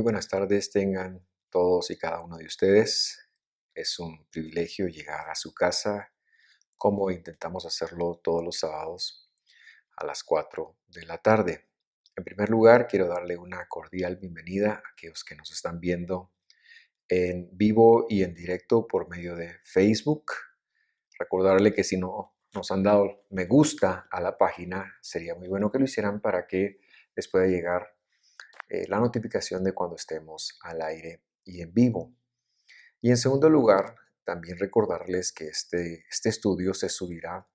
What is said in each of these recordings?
buenas tardes tengan todos y cada uno de ustedes. Es un privilegio llegar a su casa como intentamos hacerlo todos los sábados a las 4 de la tarde. En primer lugar, quiero darle una cordial bienvenida a aquellos que nos están viendo en vivo y en directo por medio de Facebook. Recordarle que si no nos han dado me gusta a la página, sería muy bueno que lo hicieran para que les pueda llegar la notificación de cuando estemos al aire y en vivo. Y en segundo lugar, también recordarles que este estudio se subirá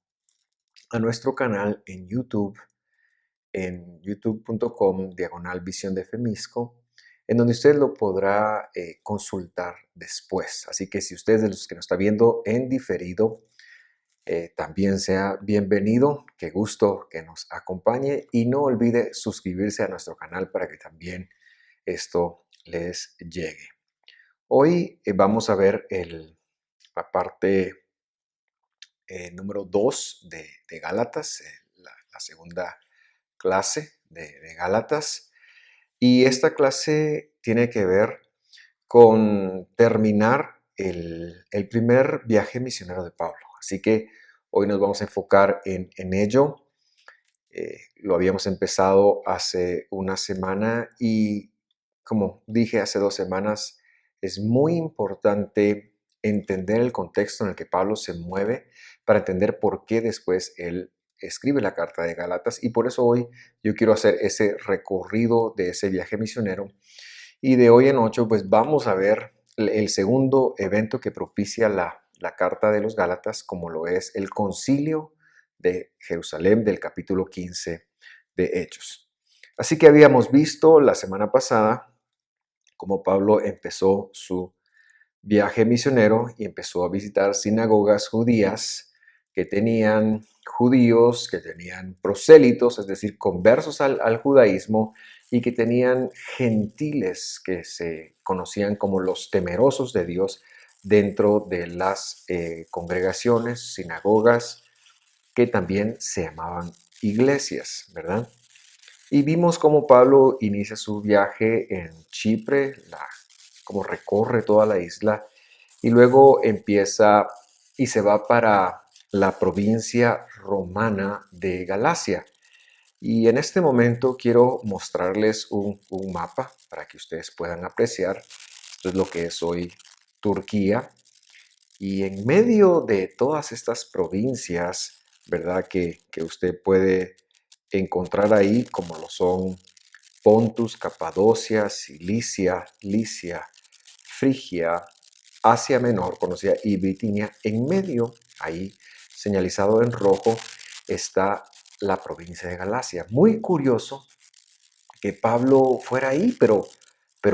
a nuestro canal en YouTube, en youtube.com/visión de Femisco, en donde usted lo podrá consultar después. Así que si usted es de los que nos está viendo en diferido, también sea bienvenido, qué gusto que nos acompañe y no olvide suscribirse a nuestro canal para que también esto les llegue. Hoy vamos a ver la parte número 2 de Gálatas, la segunda clase de Gálatas, y esta clase tiene que ver con terminar el primer viaje misionero de Pablo. Así que hoy nos vamos a enfocar en ello. Lo habíamos empezado hace una semana y, como dije hace 2 semanas, es muy importante entender el contexto en el que Pablo se mueve para entender por qué después él escribe la carta de Gálatas, y por eso hoy yo quiero hacer ese recorrido de ese viaje misionero. Y de hoy en 8 pues vamos a ver el segundo evento que propicia la carta de los Gálatas, como lo es el concilio de Jerusalén del capítulo 15 de Hechos. Así que habíamos visto la semana pasada cómo Pablo empezó su viaje misionero y empezó a visitar sinagogas judías que tenían judíos, que tenían prosélitos, es decir, conversos al judaísmo, y que tenían gentiles que se conocían como los temerosos de Dios dentro de las congregaciones, sinagogas, que también se llamaban iglesias, ¿verdad? Y vimos cómo Pablo inicia su viaje en Chipre, cómo recorre toda la isla, y luego empieza y se va para la provincia romana de Galacia. Y en este momento quiero mostrarles un mapa para que ustedes puedan apreciar. Esto es lo que es hoy Turquía. Y en medio de todas estas provincias, ¿verdad? Que usted puede encontrar ahí, como lo son Pontus, Capadocia, Cilicia, Licia, Frigia, Asia Menor, conocida, y Bitinia. En medio, ahí señalizado en rojo, está la provincia de Galacia. Muy curioso que Pablo fuera ahí, pero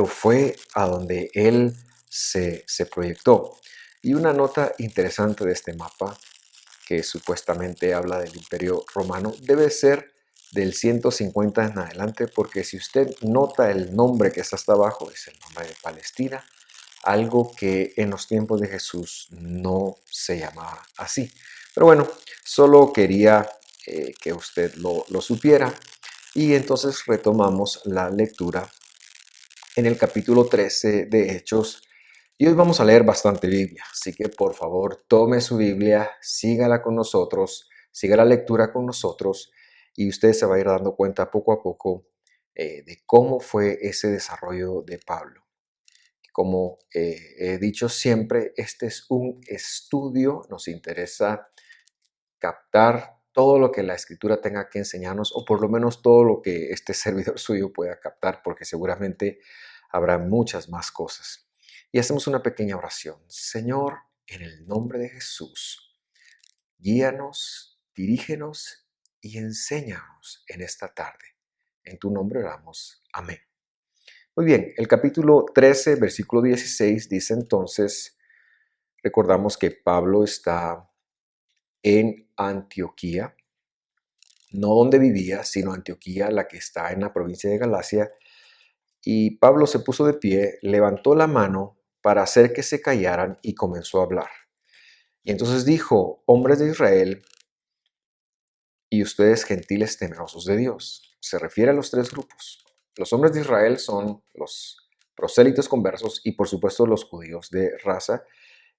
fue a donde él se proyectó. Y una nota interesante de este mapa, que supuestamente habla del Imperio Romano, debe ser del 150 en adelante, porque si usted nota el nombre que está hasta abajo, es el nombre de Palestina, algo que en los tiempos de Jesús no se llamaba así. Pero bueno, solo quería que usted lo supiera. Y entonces retomamos la lectura en el capítulo 13 de Hechos. Y hoy vamos a leer bastante Biblia, así que por favor tome su Biblia, sígala con nosotros, siga la lectura con nosotros, y usted se va a ir dando cuenta poco a poco de cómo fue ese desarrollo de Pablo. Como he dicho siempre, este es un estudio, nos interesa captar todo lo que la escritura tenga que enseñarnos, o por lo menos todo lo que este servidor suyo pueda captar, porque seguramente habrá muchas más cosas. Y hacemos una pequeña oración. Señor, en el nombre de Jesús, guíanos, dirígenos y enséñanos en esta tarde. En tu nombre oramos. Amén. Muy bien, el capítulo 13, versículo 16 dice entonces, recordamos que Pablo está en Antioquía, no donde vivía, sino Antioquía, la que está en la provincia de Galacia. Y Pablo se puso de pie, levantó la mano para hacer que se callaran y comenzó a hablar. Y entonces dijo: hombres de Israel y ustedes gentiles temerosos de Dios. Se refiere a los tres grupos. Los hombres de Israel son los prosélitos conversos y por supuesto los judíos de raza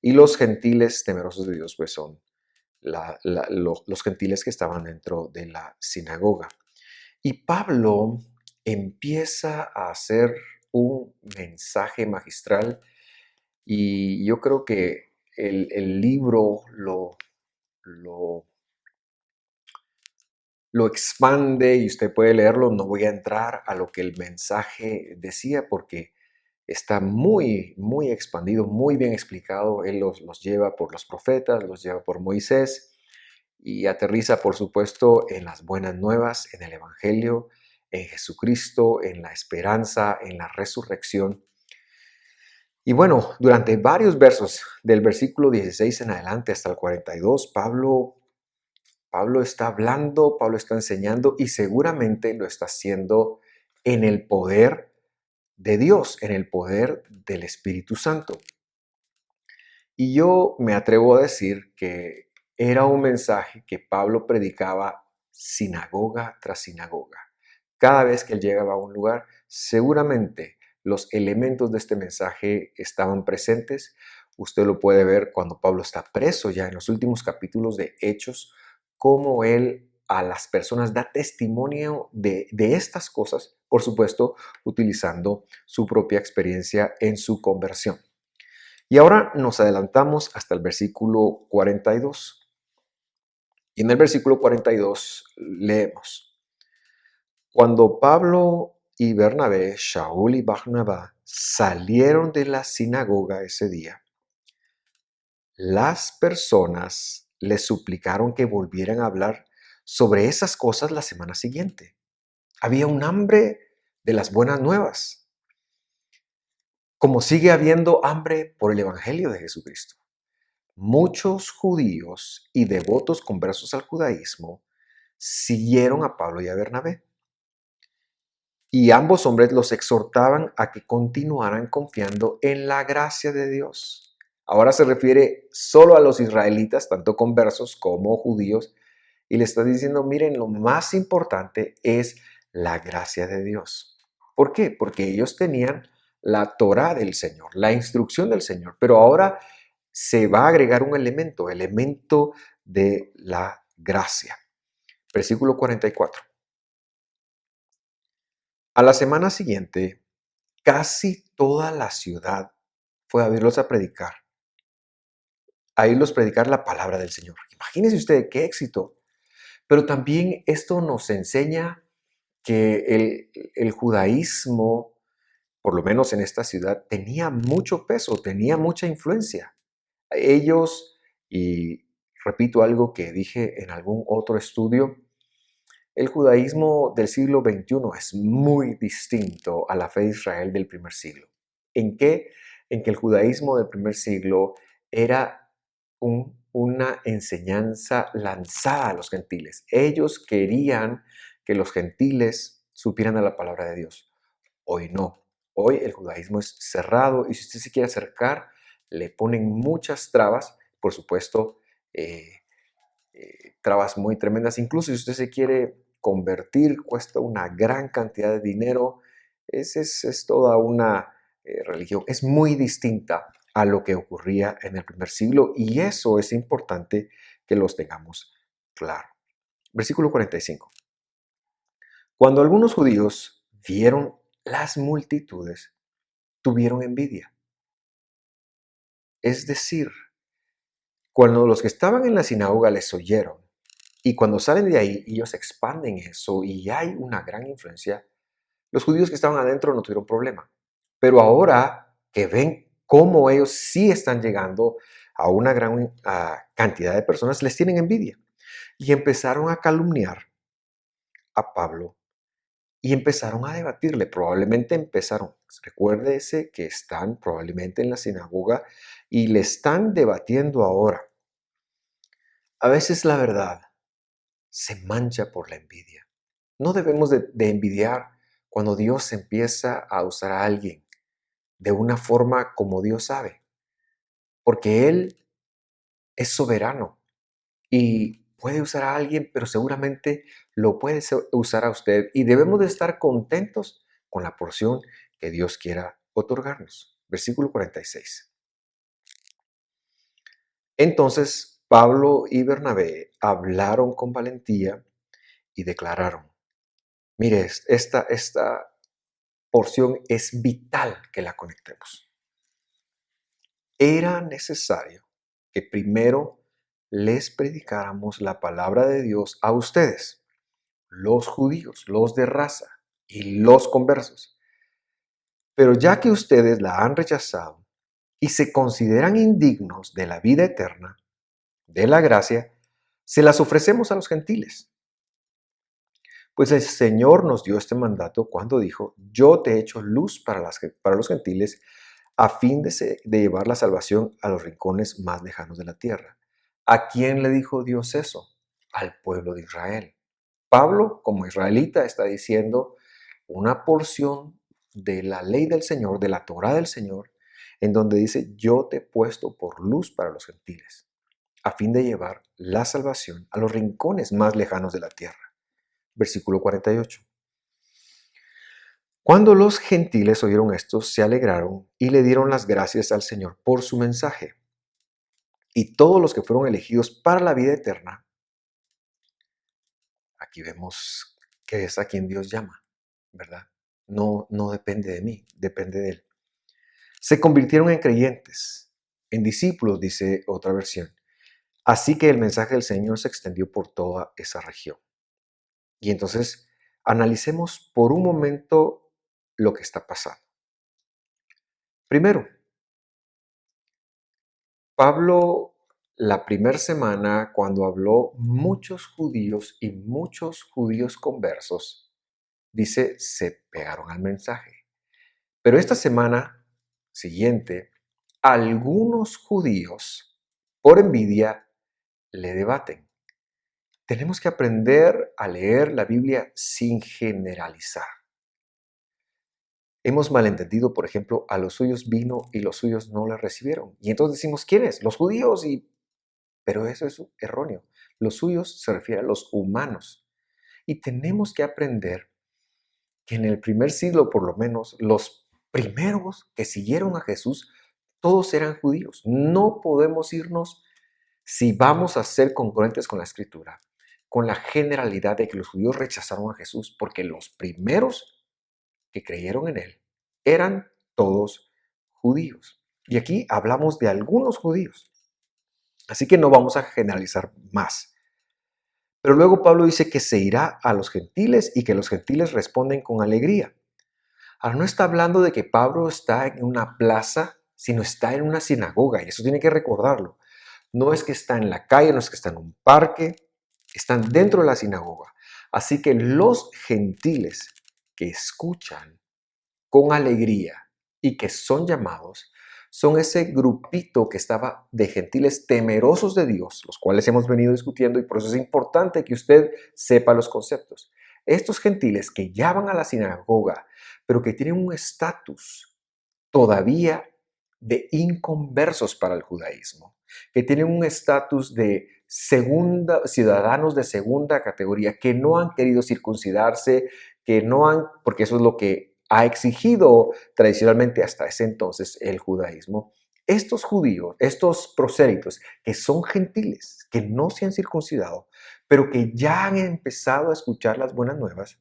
y los gentiles temerosos de Dios, pues son los gentiles que estaban dentro de la sinagoga. Y Pablo empieza a hacer un mensaje magistral y yo creo que el libro lo, lo expande y usted puede leerlo. No voy a entrar a lo que el mensaje decía porque está muy, muy expandido, muy bien explicado. Él los lleva por los profetas, los lleva por Moisés y aterriza, por supuesto, en las buenas nuevas, en el Evangelio, en Jesucristo, en la esperanza, en la resurrección. Y bueno, durante varios versos, del versículo 16 en adelante hasta el 42, Pablo está hablando, Pablo está enseñando y seguramente lo está haciendo en el poder de Dios, en el poder del Espíritu Santo. Y yo me atrevo a decir que era un mensaje que Pablo predicaba sinagoga tras sinagoga. Cada vez que él llegaba a un lugar, seguramente los elementos de este mensaje estaban presentes. Usted lo puede ver cuando Pablo está preso ya en los últimos capítulos de Hechos, cómo él a las personas da testimonio de estas cosas, por supuesto, utilizando su propia experiencia en su conversión. Y ahora nos adelantamos hasta el versículo 42. Y en el versículo 42 leemos: Cuando Pablo y Bernabé, Shaul y Barnabá salieron de la sinagoga ese día, las personas les suplicaron que volvieran a hablar sobre esas cosas la semana siguiente. Había un hambre de las buenas nuevas, como sigue habiendo hambre por el Evangelio de Jesucristo. Muchos judíos y devotos conversos al judaísmo siguieron a Pablo y a Bernabé. Y ambos hombres los exhortaban a que continuaran confiando en la gracia de Dios. Ahora se refiere solo a los israelitas, tanto conversos como judíos, y le está diciendo, miren, lo más importante es la gracia de Dios. ¿Por qué? Porque ellos tenían la Torá del Señor, la instrucción del Señor, pero ahora se va a agregar un elemento de la gracia. Versículo 44. A la semana siguiente, casi toda la ciudad fue a verlos a irlos predicar la palabra del Señor. Imagínense usted qué éxito. Pero también esto nos enseña que el judaísmo, por lo menos en esta ciudad, tenía mucho peso, tenía mucha influencia. Ellos, y repito algo que dije en algún otro estudio, el judaísmo del siglo XXI es muy distinto a la fe de Israel del primer siglo. ¿En qué? En que el judaísmo del primer siglo era una enseñanza lanzada a los gentiles. Ellos querían que los gentiles supieran de la palabra de Dios. Hoy no. Hoy el judaísmo es cerrado y si usted se quiere acercar, le ponen muchas trabas, por supuesto, trabas muy tremendas. Incluso si usted se quiere convertir, cuesta una gran cantidad de dinero. Es toda una religión. Es muy distinta a lo que ocurría en el primer siglo y eso es importante que los tengamos claro. Versículo 45. Cuando algunos judíos vieron las multitudes, tuvieron envidia. Es decir, cuando los que estaban en la sinagoga les oyeron y cuando salen de ahí, ellos expanden eso y hay una gran influencia, los judíos que estaban adentro no tuvieron problema. Pero ahora que ven cómo ellos sí están llegando a una gran cantidad de personas, les tienen envidia. Y empezaron a calumniar a Pablo y empezaron a debatirle. Probablemente empezaron, recuérdese que están probablemente en la sinagoga y le están debatiendo ahora. A veces la verdad se mancha por la envidia. No debemos de envidiar cuando Dios empieza a usar a alguien de una forma como Dios sabe, porque Él es soberano y puede usar a alguien, pero seguramente lo puede usar a usted y debemos de estar contentos con la porción que Dios quiera otorgarnos. Versículo 46. Entonces Pablo y Bernabé hablaron con valentía y declararon: mire, esta porción es vital que la conectemos. Era necesario que primero les predicáramos la palabra de Dios a ustedes, los judíos, los de raza y los conversos. Pero ya que ustedes la han rechazado y se consideran indignos de la vida eterna, de la gracia, se las ofrecemos a los gentiles. Pues el Señor nos dio este mandato cuando dijo: yo te he hecho luz para los gentiles, a fin de llevar la salvación a los rincones más lejanos de la tierra. ¿A quién le dijo Dios eso? Al pueblo de Israel. Pablo, como israelita, está diciendo una porción de la ley del Señor, de la Torá del Señor, en donde dice: yo te he puesto por luz para los gentiles, a fin de llevar la salvación a los rincones más lejanos de la tierra. Versículo 48. Cuando los gentiles oyeron esto, se alegraron y le dieron las gracias al Señor por su mensaje. Y todos los que fueron elegidos para la vida eterna, aquí vemos que es a quien Dios llama, ¿verdad? No depende de mí, depende de Él. Se convirtieron en creyentes, en discípulos, dice otra versión. Así que el mensaje del Señor se extendió por toda esa región. Y entonces analicemos por un momento lo que está pasando. Primero, Pablo, la primera semana, cuando habló muchos judíos y muchos judíos conversos, dice, se pegaron al mensaje. Pero esta semana siguiente, algunos judíos, por envidia, le debaten. Tenemos que aprender a leer la Biblia sin generalizar. Hemos malentendido, por ejemplo, a los suyos vino y los suyos no le recibieron. Y entonces decimos: ¿quiénes? Los judíos. Pero eso es erróneo. Los suyos se refiere a los humanos. Y tenemos que aprender que en el primer siglo, por lo menos, los primeros que siguieron a Jesús, todos eran judíos. No podemos irnos, si vamos a ser congruentes con la Escritura, con la generalidad de que los judíos rechazaron a Jesús, porque los primeros que creyeron en Él eran todos judíos. Y aquí hablamos de algunos judíos. Así que no vamos a generalizar más. Pero luego Pablo dice que se irá a los gentiles y que los gentiles responden con alegría. Ahora no está hablando de que Pablo está en una plaza, sino está en una sinagoga, y eso tiene que recordarlo. No es que está en la calle, no es que está en un parque, están dentro de la sinagoga. Así que los gentiles que escuchan con alegría y que son llamados, son ese grupito que estaba de gentiles temerosos de Dios, los cuales hemos venido discutiendo, y por eso es importante que usted sepa los conceptos. Estos gentiles que ya van a la sinagoga, pero que tienen un estatus todavía de inconversos para el judaísmo, que tienen un estatus de ciudadanos de segunda categoría, que no han querido circuncidarse, que no han, porque eso es lo que ha exigido tradicionalmente hasta ese entonces el judaísmo. Estos judíos, estos prosélitos, que son gentiles, que no se han circuncidado, pero que ya han empezado a escuchar las buenas nuevas,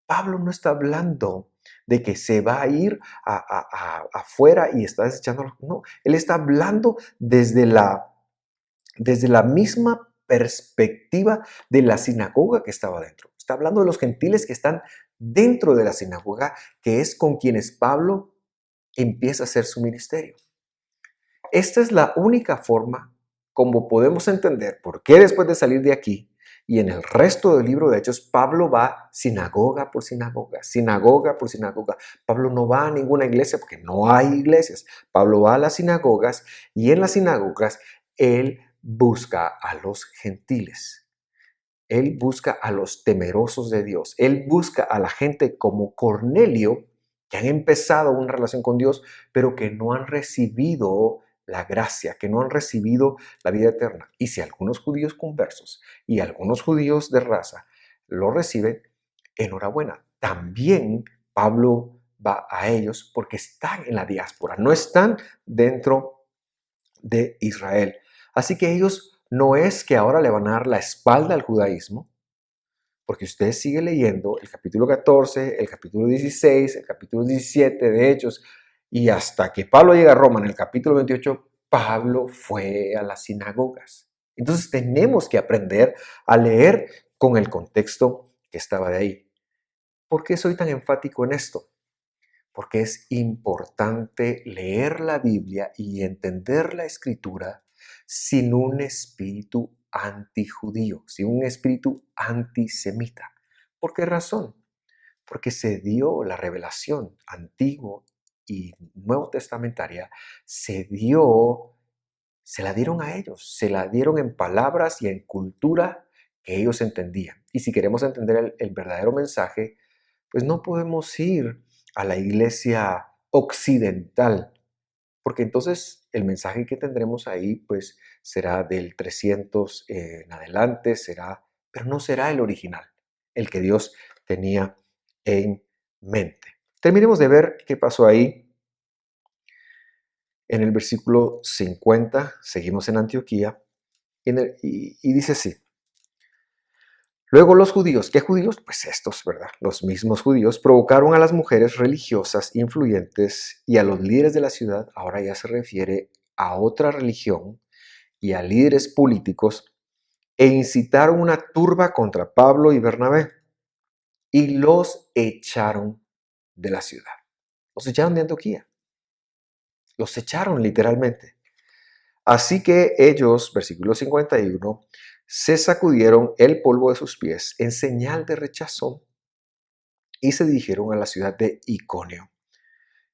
Pablo no está hablando de que se va a ir afuera y está desechando. No, él está hablando desde la misma perspectiva de la sinagoga que estaba dentro. Está hablando de los gentiles que están dentro de la sinagoga, que es con quienes Pablo empieza a hacer su ministerio. Esta es la única forma como podemos entender por qué después de salir de aquí y en el resto del libro de Hechos, Pablo va sinagoga por sinagoga, sinagoga por sinagoga. Pablo no va a ninguna iglesia porque no hay iglesias. Pablo va a las sinagogas y en las sinagogas él busca a los gentiles. Él busca a los temerosos de Dios. Él busca a la gente como Cornelio, que han empezado una relación con Dios, pero que no han recibido la gracia, que no han recibido la vida eterna. Y si algunos judíos conversos y algunos judíos de raza lo reciben, enhorabuena. También Pablo va a ellos porque están en la diáspora, no están dentro de Israel. Así que ellos no es que ahora le van a dar la espalda al judaísmo, porque usted sigue leyendo el capítulo 14, el capítulo 16, el capítulo 17 de Hechos, y hasta que Pablo llega a Roma en el capítulo 28, Pablo fue a las sinagogas. Entonces tenemos que aprender a leer con el contexto que estaba de ahí. ¿Por qué soy tan enfático en esto? Porque es importante leer la Biblia y entender la Escritura sin un espíritu antijudío, sin un espíritu antisemita. ¿Por qué razón? Porque se dio la revelación antiguo y nuevo testamentaria, se la dieron a ellos, se la dieron en palabras y en cultura que ellos entendían. Y si queremos entender el verdadero mensaje, pues no podemos ir a la iglesia occidental, porque entonces el mensaje que tendremos ahí pues será del 300 en adelante, pero no será el original, el que Dios tenía en mente. Terminemos de ver qué pasó ahí. En el versículo 50, seguimos en Antioquía, y dice así: luego los judíos, ¿qué judíos? Pues estos, ¿verdad? Los mismos judíos provocaron a las mujeres religiosas influyentes y a los líderes de la ciudad, ahora ya se refiere a otra religión y a líderes políticos, e incitaron una turba contra Pablo y Bernabé y los echaron de la ciudad. Los echaron de Antioquía. Los echaron literalmente. Así que ellos, versículo 51, se sacudieron el polvo de sus pies en señal de rechazo y se dirigieron a la ciudad de Iconio.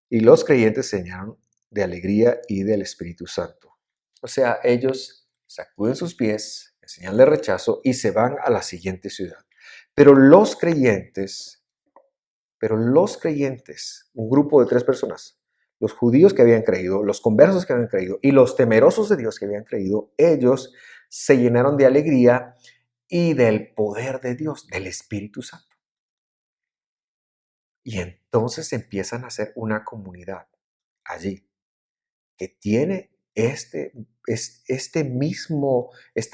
Y los creyentes se llenaron de alegría y del Espíritu Santo. O sea, ellos sacuden sus pies en señal de rechazo y se van a la siguiente ciudad. Pero los creyentes, un grupo de 3 personas, los judíos que habían creído, los conversos que habían creído y los temerosos de Dios que habían creído, ellos se llenaron de alegría y del poder de Dios, del Espíritu Santo. Y entonces empiezan a ser una comunidad allí que tiene esta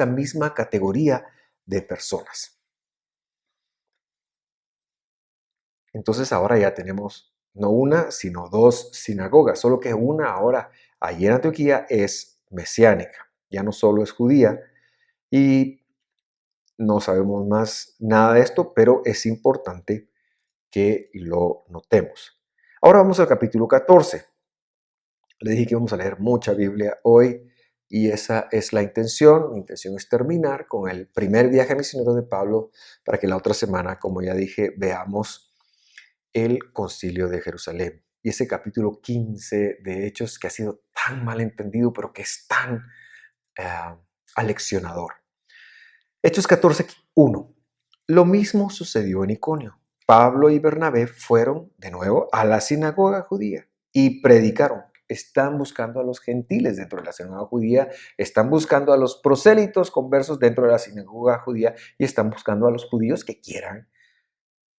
misma categoría de personas. Entonces ahora ya tenemos no una, sino 2 sinagogas, solo que una ahora allí en Antioquía es mesiánica, ya no solo es judía, y no sabemos más nada de esto, pero es importante que lo notemos. Ahora vamos al capítulo 14. Le dije que vamos a leer mucha Biblia hoy y esa es la intención. Mi intención es terminar con el primer viaje misionero de Pablo para que la otra semana, como ya dije, veamos el concilio de Jerusalén. Y ese capítulo 15 de Hechos que ha sido tan mal entendido, pero que es tan aleccionador. Hechos 14:1. Lo mismo sucedió en Iconio. Pablo y Bernabé fueron de nuevo a la sinagoga judía y predicaron. Están buscando a los gentiles dentro de la sinagoga judía, están buscando a los prosélitos conversos dentro de la sinagoga judía y están buscando a los judíos que quieran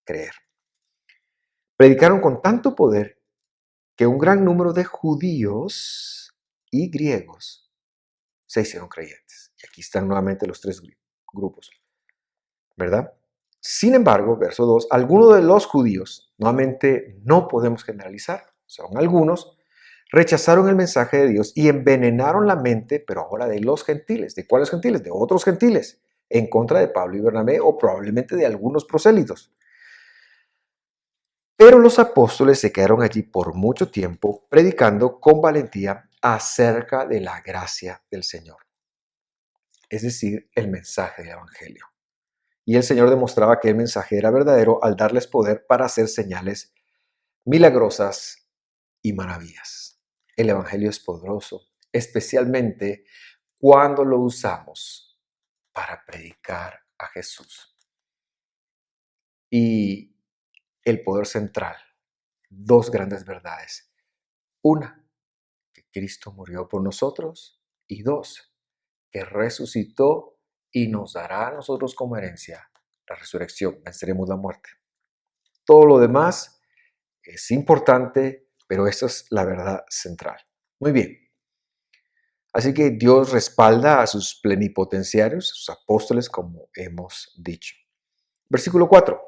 creer. Predicaron con tanto poder que un gran número de judíos y griegos se hicieron creyentes. Y aquí están nuevamente los 3 grupos, ¿verdad? Sin embargo, verso 2, algunos de los judíos, nuevamente no podemos generalizar, son algunos, rechazaron el mensaje de Dios y envenenaron la mente, pero ahora de los gentiles. ¿De cuáles gentiles? De otros gentiles, en contra de Pablo y Bernabé o probablemente de algunos prosélitos. Pero los apóstoles se quedaron allí por mucho tiempo predicando con valentía acerca de la gracia del Señor, es decir, el mensaje del Evangelio. Y el Señor demostraba que el mensaje era verdadero al darles poder para hacer señales milagrosas y maravillas. El Evangelio es poderoso, especialmente cuando lo usamos para predicar a Jesús. Y el poder central, 2 grandes verdades. Una, que Cristo murió por nosotros, y 2, que resucitó y nos dará a nosotros como herencia la resurrección, venceremos la muerte. Todo lo demás es importante, pero esta es la verdad central. Muy bien. Así que Dios respalda a sus plenipotenciarios, sus apóstoles, como hemos dicho. Versículo 4.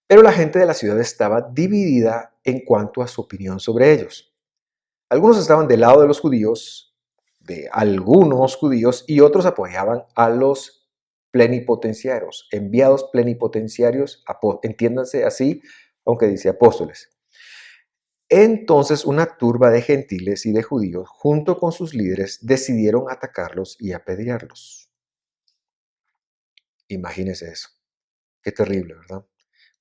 Pero la gente de la ciudad estaba dividida en cuanto a su opinión sobre ellos. Algunos estaban del lado de los judíos, de algunos judíos, y otros apoyaban a los plenipotenciarios, enviados plenipotenciarios, entiéndanse así, aunque dice apóstoles. Entonces una turba de gentiles y de judíos, junto con sus líderes, decidieron atacarlos y apedrearlos. Imagínense eso. Qué terrible, ¿verdad?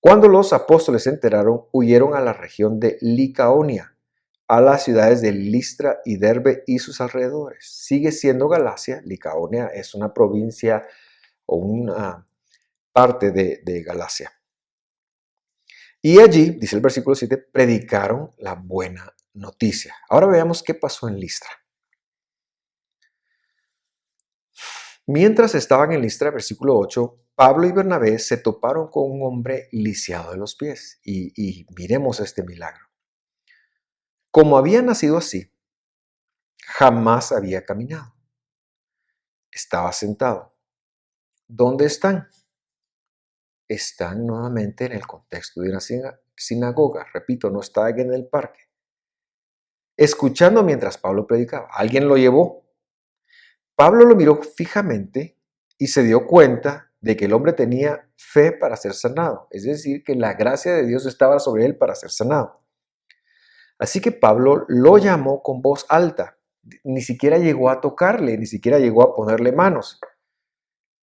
Cuando los apóstoles se enteraron, huyeron a la región de Licaonia, a las ciudades de Listra y Derbe y sus alrededores. Sigue siendo Galacia. Licaonia es una provincia o una parte de Galacia. Y allí, dice el versículo 7, predicaron la buena noticia. Ahora veamos qué pasó en Listra. Mientras estaban en Listra, versículo 8, Pablo y Bernabé se toparon con un hombre lisiado de los pies. Y miremos este milagro. Como había nacido así, jamás había caminado. Estaba sentado. ¿Dónde están? Están nuevamente en el contexto de una sinagoga. Repito, no estaban en el parque. Escuchando mientras Pablo predicaba. Alguien lo llevó. Pablo lo miró fijamente y se dio cuenta de que el hombre tenía fe para ser sanado. Es decir, que la gracia de Dios estaba sobre él para ser sanado. Así que Pablo lo llamó con voz alta. Ni siquiera llegó a tocarle, ni siquiera llegó a ponerle manos.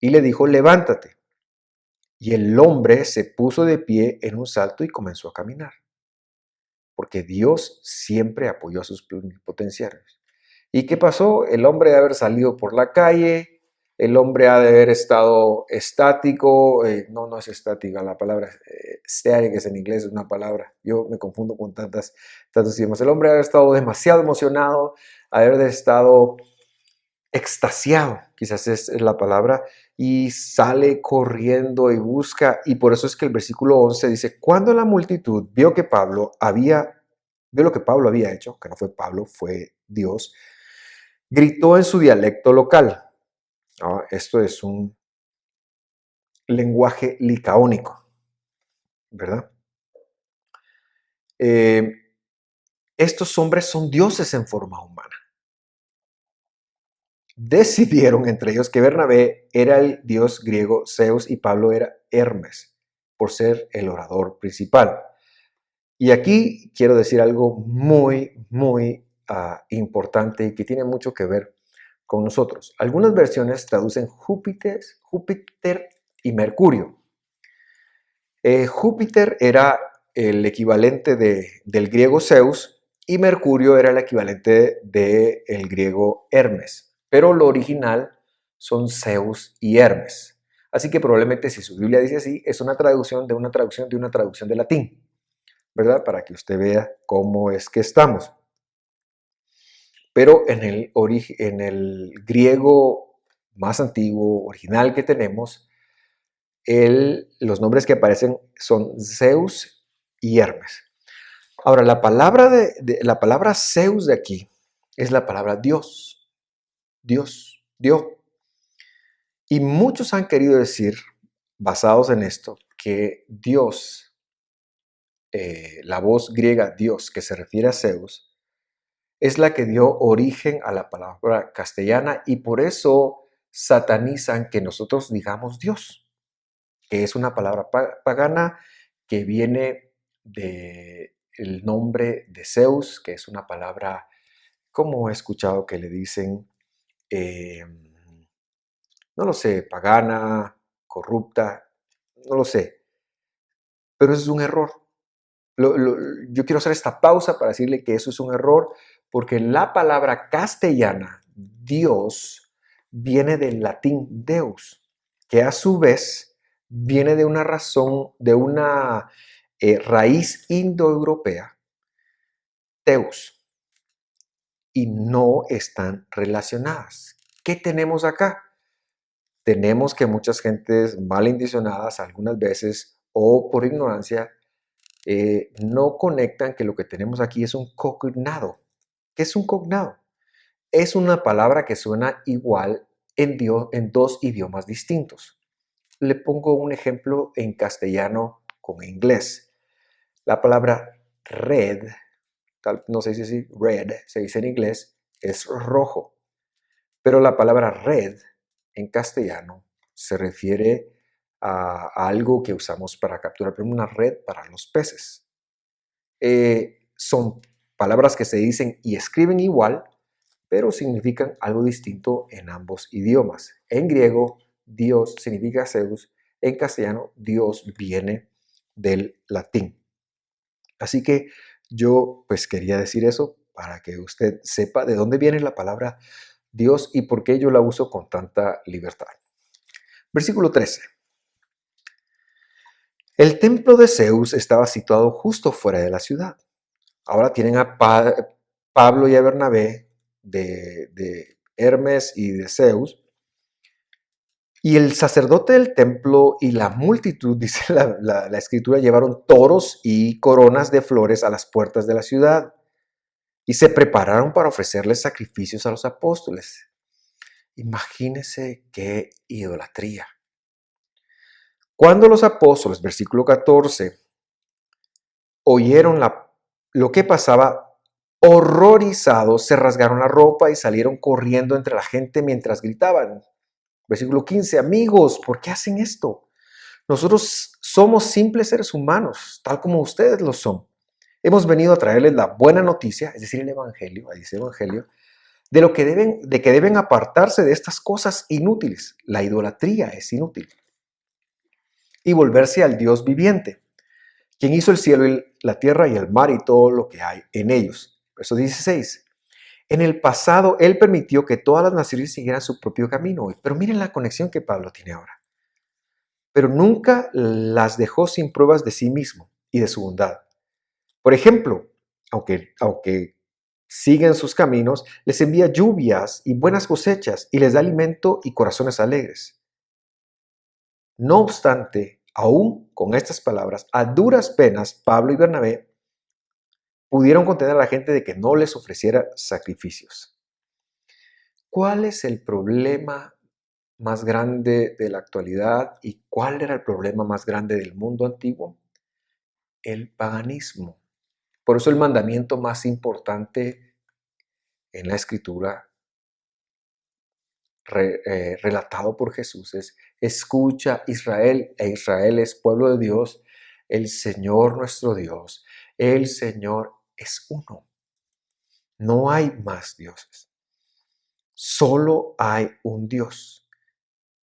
Y le dijo, levántate. Y el hombre se puso de pie en un salto y comenzó a caminar. Porque Dios siempre apoyó a sus plenipotenciarios. ¿Y qué pasó? El hombre de haber salido por la calle, el hombre ha de haber estado estático, no es estática, la palabra static es en inglés, es una palabra, yo me confundo con tantos idiomas. El hombre ha de haber estado demasiado emocionado, haber estado extasiado, quizás es la palabra, y sale corriendo y busca, y por eso es que el versículo 11 dice, cuando la multitud vio lo que Pablo había hecho, que no fue Pablo, fue Dios, gritó en su dialecto local. Esto es un lenguaje licaónico, ¿verdad? Estos hombres son dioses en forma humana. Decidieron entre ellos que Bernabé era el dios griego Zeus y Pablo era Hermes, por ser el orador principal. Y aquí quiero decir algo muy, muy importante y que tiene mucho que ver con nosotros. Algunas versiones traducen Júpiter y Mercurio. Júpiter era el equivalente del griego Zeus y Mercurio era el equivalente del griego Hermes. Pero lo original son Zeus y Hermes. Así que probablemente si su Biblia dice así, es una traducción de una traducción de una traducción de latín, ¿verdad? Para que usted vea cómo es que estamos. Pero en el griego más antiguo, original que tenemos, los nombres que aparecen son Zeus y Hermes. Ahora, la palabra Zeus de aquí es la palabra Dios. Dios, Dios. Y muchos han querido decir, basados en esto, que Dios, la voz griega Dios, que se refiere a Zeus, es la que dio origen a la palabra castellana y por eso satanizan que nosotros digamos Dios, que es una palabra pagana que viene del nombre de Zeus, que es una palabra, como he escuchado que le dicen, no lo sé, pagana, corrupta, no lo sé, pero eso es un error. Yo quiero hacer esta pausa para decirle que eso es un error porque la palabra castellana, Dios, viene del latín Deus, que a su vez viene de una raíz indoeuropea, Deus, y no están relacionadas. ¿Qué tenemos acá? Tenemos que muchas gentes malintencionadas algunas veces o por ignorancia no conectan que lo que tenemos aquí es un cognado. ¿Qué es un cognado? Es una palabra que suena igual en dos idiomas distintos. Le pongo un ejemplo en castellano con inglés. La palabra red, no sé si es red, se dice en inglés, es rojo. Pero la palabra red en castellano se refiere a algo que usamos para capturar, pero una red para los peces. Son palabras que se dicen y escriben igual, pero significan algo distinto en ambos idiomas. En griego, Dios significa Zeus. En castellano, Dios viene del latín. Así que yo pues quería decir eso para que usted sepa de dónde viene la palabra Dios y por qué yo la uso con tanta libertad. Versículo 13. El templo de Zeus estaba situado justo fuera de la ciudad. Ahora tienen a Pablo y a Bernabé de Hermes y de Zeus. Y el sacerdote del templo y la multitud, dice la escritura, llevaron toros y coronas de flores a las puertas de la ciudad y se prepararon para ofrecerles sacrificios a los apóstoles. Imagínense qué idolatría. Cuando los apóstoles, versículo 14, oyeron lo que pasaba, horrorizados, se rasgaron la ropa y salieron corriendo entre la gente mientras gritaban. Versículo 15, amigos, ¿por qué hacen esto? Nosotros somos simples seres humanos, tal como ustedes lo son. Hemos venido a traerles la buena noticia, es decir, el Evangelio, ahí dice Evangelio, de que deben apartarse de estas cosas inútiles. La idolatría es inútil. Y volverse al Dios viviente, quien hizo el cielo y la tierra y el mar y todo lo que hay en ellos. Verso 16. En el pasado, Él permitió que todas las naciones siguieran su propio camino. Pero miren la conexión que Pablo tiene ahora. Pero nunca las dejó sin pruebas de sí mismo y de su bondad. Por ejemplo, aunque siguen sus caminos, les envía lluvias y buenas cosechas y les da alimento y corazones alegres. No obstante, aún con estas palabras, a duras penas, Pablo y Bernabé pudieron contener a la gente de que no les ofreciera sacrificios. ¿Cuál es el problema más grande de la actualidad y cuál era el problema más grande del mundo antiguo? El paganismo. Por eso el mandamiento más importante en la escritura relatado por Jesús es: escucha Israel, e Israel es pueblo de Dios, el Señor nuestro Dios, el Señor es uno. No hay más dioses, solo hay un Dios.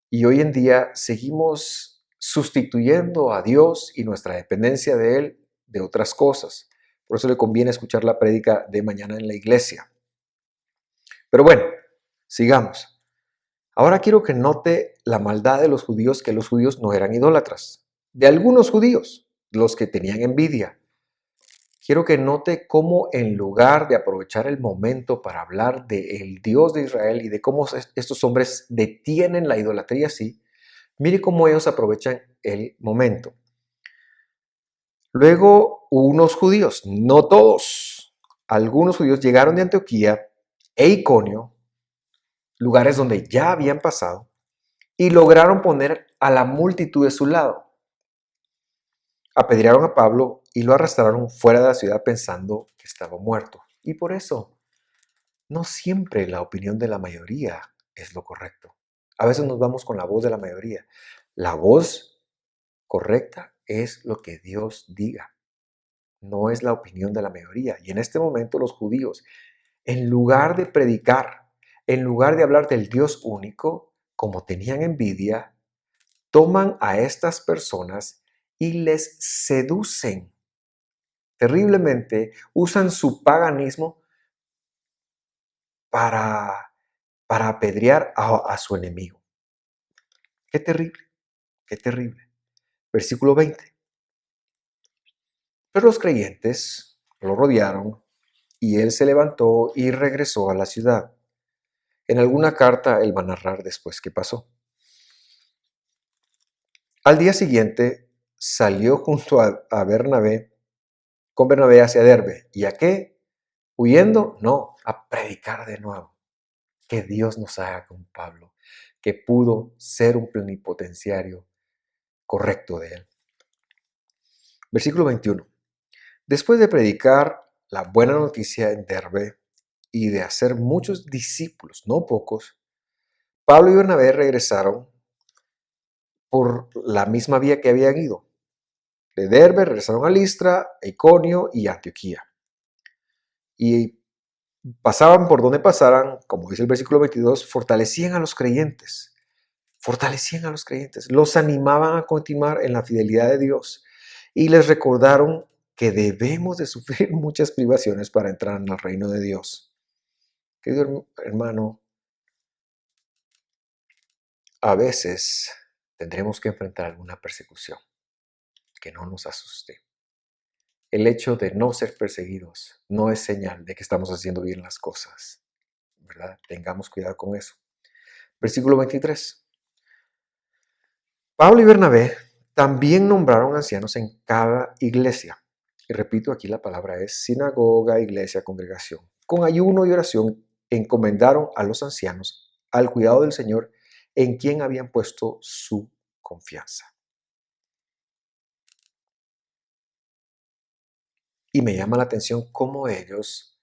Y hoy en día seguimos sustituyendo a Dios y nuestra dependencia de Él de otras cosas. Por eso le conviene escuchar la prédica de mañana en la iglesia. Pero bueno, sigamos. Ahora quiero que note la maldad de los judíos, que los judíos no eran idólatras. De algunos judíos, los que tenían envidia. Quiero que note cómo en lugar de aprovechar el momento para hablar del Dios de Israel y de cómo estos hombres detienen la idolatría así, mire cómo ellos aprovechan el momento. Luego, unos judíos, no todos, algunos judíos llegaron de Antioquía e Iconio, lugares donde ya habían pasado, y lograron poner a la multitud de su lado. Apedrearon a Pablo y lo arrastraron fuera de la ciudad pensando que estaba muerto. Y por eso, no siempre la opinión de la mayoría es lo correcto. A veces nos vamos con la voz de la mayoría. La voz correcta es lo que Dios diga, no es la opinión de la mayoría. Y en este momento los judíos, en lugar de predicar, en lugar de hablar del Dios único, como tenían envidia, toman a estas personas y les seducen. Terriblemente usan su paganismo para apedrear a su enemigo. Qué terrible, qué terrible. Versículo 20. Pero los creyentes lo rodearon y él se levantó y regresó a la ciudad. En alguna carta él va a narrar después qué pasó. Al día siguiente salió junto a Bernabé con Bernabé hacia Derbe. ¿Y a qué? ¿Huyendo? No, a predicar de nuevo. Que Dios nos haga con Pablo, que pudo ser un plenipotenciario correcto de él. Versículo 21. Después de predicar la buena noticia en Derbe y de hacer muchos discípulos, no pocos, Pablo y Bernabé regresaron por la misma vía que habían ido. De Derbe regresaron a Listra, Iconio y Antioquía. Y pasaban por donde pasaran, como dice el versículo 22, fortalecían a los creyentes, los animaban a continuar en la fidelidad de Dios y les recordaron que debemos de sufrir muchas privaciones para entrar en el reino de Dios. Querido hermano, a veces tendremos que enfrentar alguna persecución, que no nos asuste. El hecho de no ser perseguidos no es señal de que estamos haciendo bien las cosas, ¿verdad? Tengamos cuidado con eso. Versículo 23. Pablo y Bernabé también nombraron ancianos en cada iglesia. Y repito, aquí la palabra es sinagoga, iglesia, congregación. Con ayuno y oración encomendaron a los ancianos al cuidado del Señor en quien habían puesto su confianza. Y me llama la atención cómo ellos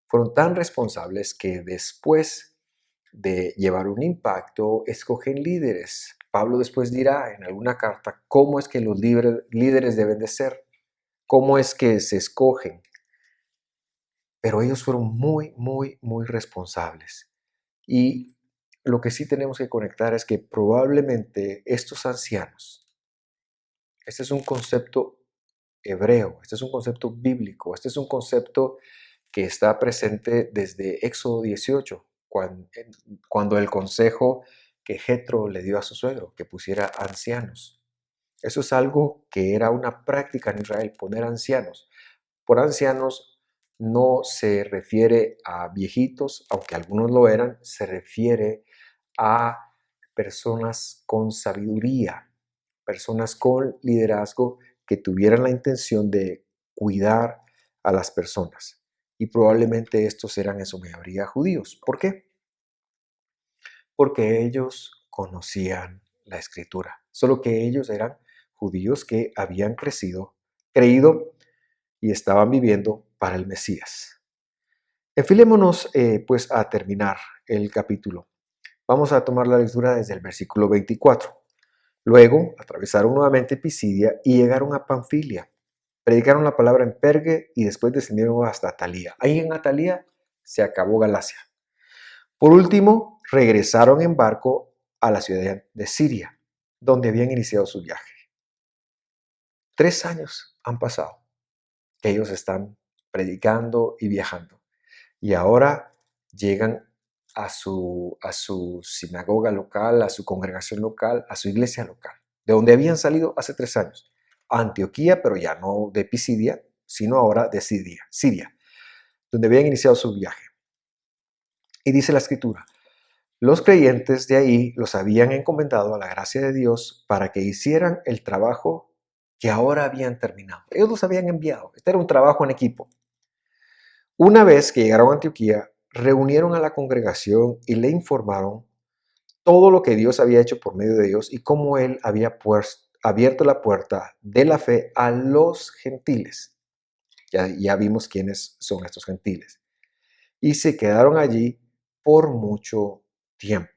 fueron tan responsables que después de llevar un impacto, escogen líderes. Pablo después dirá en alguna carta cómo es que los líderes deben de ser, cómo es que se escogen. Pero ellos fueron muy responsables. Y lo que sí tenemos que conectar es que probablemente estos ancianos, este es un concepto hebreo, este es un concepto bíblico, este es un concepto que está presente desde Éxodo 18, cuando el consejo que Jetro le dio a su suegro, que pusiera ancianos. Eso es algo que era una práctica en Israel, poner ancianos. Por ancianos no se refiere a viejitos, aunque algunos lo eran, se refiere a personas con sabiduría, personas con liderazgo que tuvieran la intención de cuidar a las personas. Y probablemente estos eran en su mayoría judíos. ¿Por qué? Porque ellos conocían la escritura, solo que ellos eran judíos que habían creído y estaban viviendo para el Mesías. Enfilémonos pues a terminar el capítulo. Vamos a tomar la lectura desde el versículo 24. Luego atravesaron nuevamente Pisidia y llegaron a Panfilia. Predicaron la palabra en Pergue y después descendieron hasta Atalía. Ahí en Atalía se acabó Galacia. Por último, regresaron en barco a la ciudad de Siria, donde habían iniciado su viaje. 3 años han pasado que ellos están predicando y viajando. Y ahora llegan a su sinagoga local, a su congregación local, a su iglesia local, de donde habían salido hace 3 años. A Antioquía, pero ya no de Pisidia, sino ahora de Siria, donde habían iniciado su viaje. Y dice la escritura, los creyentes de ahí los habían encomendado a la gracia de Dios para que hicieran el trabajo que ahora habían terminado. Ellos los habían enviado. Este era un trabajo en equipo. Una vez que llegaron a Antioquía, reunieron a la congregación y le informaron todo lo que Dios había hecho por medio de ellos y cómo Él había abierto la puerta de la fe a los gentiles. Ya vimos quiénes son estos gentiles. Y se quedaron allí por mucho tiempo.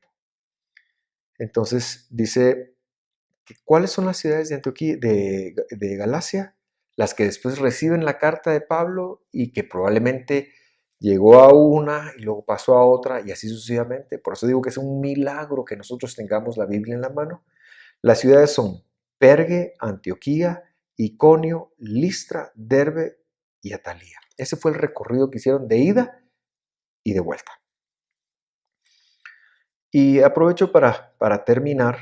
Entonces dice, ¿cuáles son las ciudades de Antioquía, de Galacia? Las que después reciben la carta de Pablo y que probablemente llegó a una y luego pasó a otra y así sucesivamente. Por eso digo que es un milagro que nosotros tengamos la Biblia en la mano. Las ciudades son Pergue, Antioquía, Iconio, Listra, Derbe y Atalía. Ese fue el recorrido que hicieron de ida y de vuelta. Y aprovecho para terminar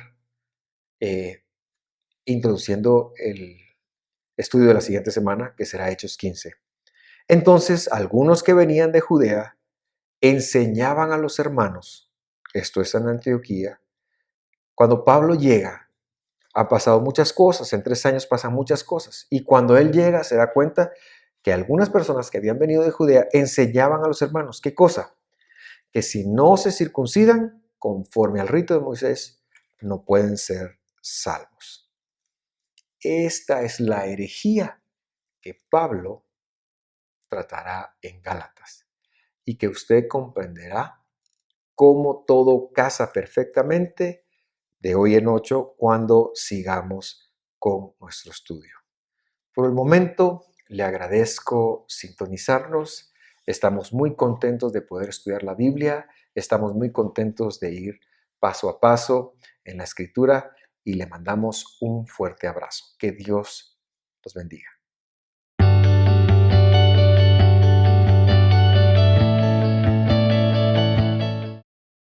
introduciendo el estudio de la siguiente semana, que será Hechos 15. Entonces, algunos que venían de Judea enseñaban a los hermanos, esto es en Antioquía, cuando Pablo llega, han pasado muchas cosas, en 3 años pasan muchas cosas, y cuando él llega se da cuenta que algunas personas que habían venido de Judea enseñaban a los hermanos, ¿qué cosa? Que si no se circuncidan conforme al rito de Moisés, no pueden ser salvos. Esta es la herejía que Pablo tratará en Gálatas y que usted comprenderá cómo todo casa perfectamente de hoy en 8 cuando sigamos con nuestro estudio. Por el momento, le agradezco sintonizarnos. Estamos muy contentos de poder estudiar la Biblia. Estamos muy contentos de ir paso a paso en la Escritura y le mandamos un fuerte abrazo. Que Dios los bendiga.